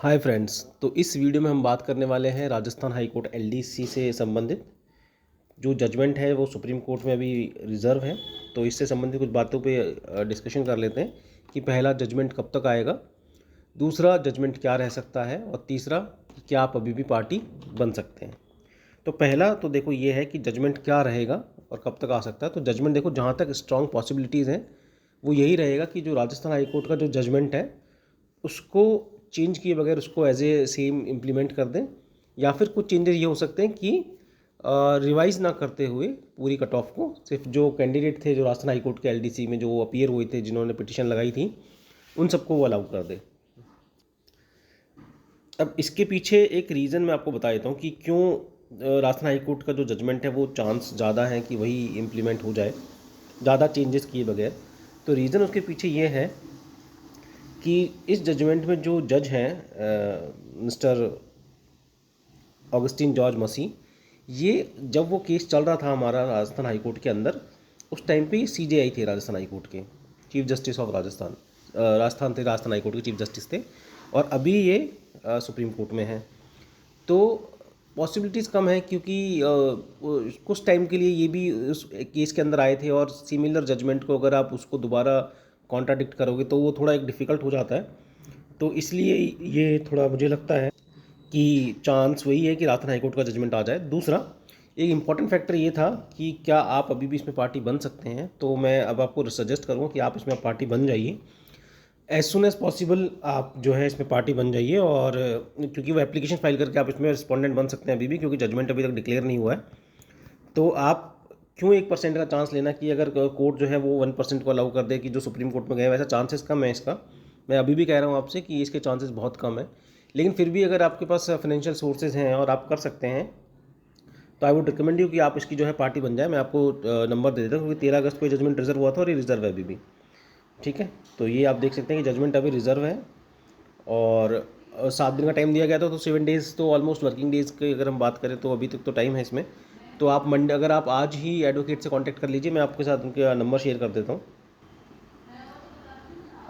Hi friends. तो इस video में हम बात करने वाले हैं राजस्थान हाई कोर्ट एलडीसी से संबंधित जो जजमेंट है वो सुप्रीम कोर्ट में अभी रिज़र्व है। तो इससे संबंधित कुछ बातों पे डिस्कशन कर लेते हैं कि पहला जजमेंट कब तक आएगा, दूसरा जजमेंट क्या रह सकता है, और तीसरा कि क्या आप अभी भी पार्टी बन सकते हैं। तो पहला तो देखो ये है कि जजमेंट क्या रहेगा और कब तक आ सकता है। तो जजमेंट देखो, जहाँ तक स्ट्रॉन्ग पॉसिबिलिटीज़ हैं वो यही रहेगा कि जो राजस्थान हाई कोर्ट का जो जजमेंट है उसको चेंज किए बगैर उसको एज ए सेम इम्प्लीमेंट कर दें, या फिर कुछ चेंजेस ये हो सकते हैं कि रिवाइज ना करते हुए पूरी कट ऑफ को सिर्फ जो कैंडिडेट थे जो राजस्थान हाई कोर्ट के एलडीसी में जो अपीयर हुए थे, जिन्होंने पिटीशन लगाई थी, उन सबको वो अलाउ कर दे। अब इसके पीछे एक रीज़न मैं आपको बता देता हूँ कि क्यों राजस्थान हाई कोर्ट का जो जजमेंट है वो चांस ज़्यादा है कि वही इम्प्लीमेंट हो जाए ज़्यादा चेंजेस किए बगैर। तो रीज़न उसके पीछे ये है कि इस जजमेंट में जो जज हैं मिस्टर ऑगस्टिन जॉर्ज मसी, ये जब वो केस चल रहा था हमारा राजस्थान हाई कोर्ट के अंदर, उस टाइम पे सीजेआई थे राजस्थान हाई कोर्ट के, chief justice of Rajasthan. Rajasthan high court के चीफ जस्टिस थे, और अभी ये सुप्रीम कोर्ट में हैं। तो पॉसिबिलिटीज़ कम है क्योंकि कुछ टाइम के लिए ये भी उस केस के अंदर आए थे, और सिमिलर जजमेंट को अगर आप उसको दोबारा कॉन्ट्राडिक्ट करोगे तो वो थोड़ा एक डिफ़िकल्ट हो जाता है। तो इसलिए ये थोड़ा मुझे लगता है कि चांस वही है कि राजस्थान हाईकोर्ट का जजमेंट आ जाए। दूसरा एक इम्पॉर्टेंट फैक्टर ये था कि क्या आप अभी भी इसमें पार्टी बन सकते हैं। तो मैं अब आपको सजेस्ट करूँगा कि आप इसमें पार्टी बन जाइए एज सुन एज़ पॉसिबल। आप जो है इसमें पार्टी बन जाइए, और क्योंकि वो एप्लीकेशन फाइल करके आप इसमें रिस्पॉन्डेंट बन सकते हैं अभी भी, क्योंकि जजमेंट अभी तक डिक्लेयर नहीं हुआ है। तो आप क्यों 1% का चांस लेना कि अगर कोर्ट जो है वो 1% को अलाउ कर दे कि जो सुप्रीम कोर्ट में गए, वैसा चांसेस कम है इसका। मैं अभी भी कह रहा हूँ आपसे कि इसके चांसेस बहुत कम है, लेकिन फिर भी अगर आपके पास फाइनेंशियल सोर्सेज हैं और आप कर सकते हैं तो आई वुड रिकमेंड यू कि आप इसकी जो है पार्टी बन जाए। मैं आपको नंबर दे देता हूँ, क्योंकि 13 अगस्त को ये जजमेंट रिजर्व हुआ था और ये रिजर्व है अभी भी। ठीक है, तो ये आप देख सकते हैं कि जजमेंट अभी रिजर्व है, और 7 दिन का टाइम दिया गया था। तो 7 डेज़ तो ऑलमोस्ट वर्किंग डेज़ की अगर हम बात करें तो अभी तक तो टाइम है इसमें। तो आप मंडे, अगर आप आज ही एडवोकेट से कांटेक्ट कर लीजिए, मैं आपके साथ उनका नंबर शेयर कर देता हूँ।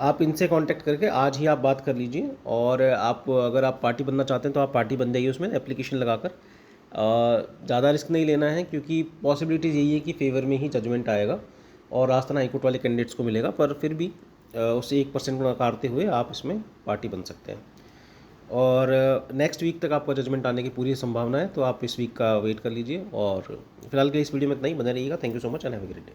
आप इनसे कांटेक्ट करके आज ही आप बात कर लीजिए, और आप अगर आप पार्टी बनना चाहते हैं तो आप पार्टी बन जाइए उसमें एप्लीकेशन लगाकर। ज़्यादा रिस्क नहीं लेना है, क्योंकि पॉसिबिलिटीज़ यही है कि फेवर में ही जजमेंट आएगा और राजस्थान हाईकोर्ट वाले कैंडिडेट्स को मिलेगा, पर फिर भी उससे 1% को नकारते हुए आप इसमें पार्टी बन सकते हैं। और नेक्स्ट वीक तक आपका जजमेंट आने की पूरी संभावना है, तो आप इस वीक का वेट कर लीजिए। और फिलहाल के लिए इस वीडियो में इतना ही। बने रहिएगा। Thank you so much and have a great day.